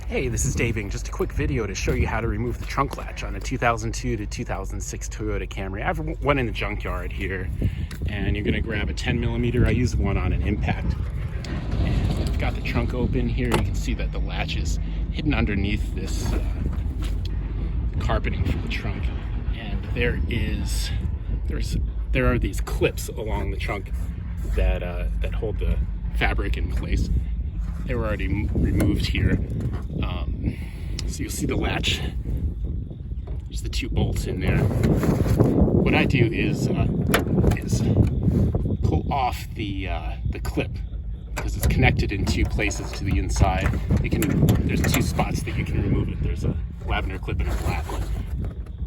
Hey, this is Daving. Just a quick video to show you how to remove the trunk latch on a 2002 to 2006 Toyota Camry. I have one in the junkyard here, and you're gonna grab a 10mm. I use one on an impact. And I've got the trunk open here. You can see that the latch is hidden underneath this carpeting for the trunk. And there are these clips along the trunk that hold the fabric in place. They were already removed here. So you'll see the latch. There's the two bolts in there. What I do is pull off the clip because it's connected in two places to the inside. There's two spots that you can remove it. There's a lavender clip and a black one.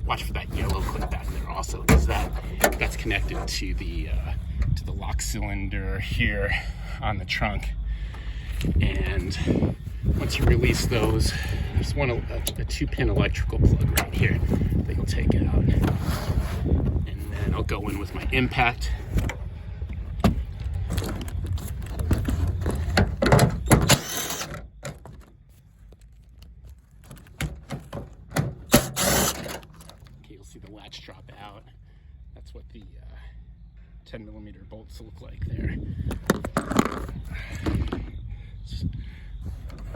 Watch for that yellow clip back there also, because that's connected to the lock cylinder here on the trunk. And once you release those, there's a 2-pin electrical plug right here that you'll take out. And then I'll go in with my impact. Okay, you'll see the latch drop out. That's what the 10mm bolts look like there.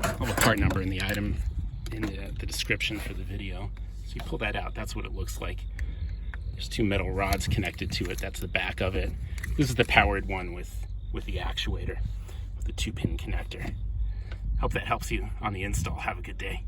I'll have a part number in the item in the description for the video. So you pull that out, that's what it looks like. There's two metal rods connected to it. That's the back of it. This is the powered one with the actuator, with the 2-pin connector. Hope that helps you on the install. Have a good day.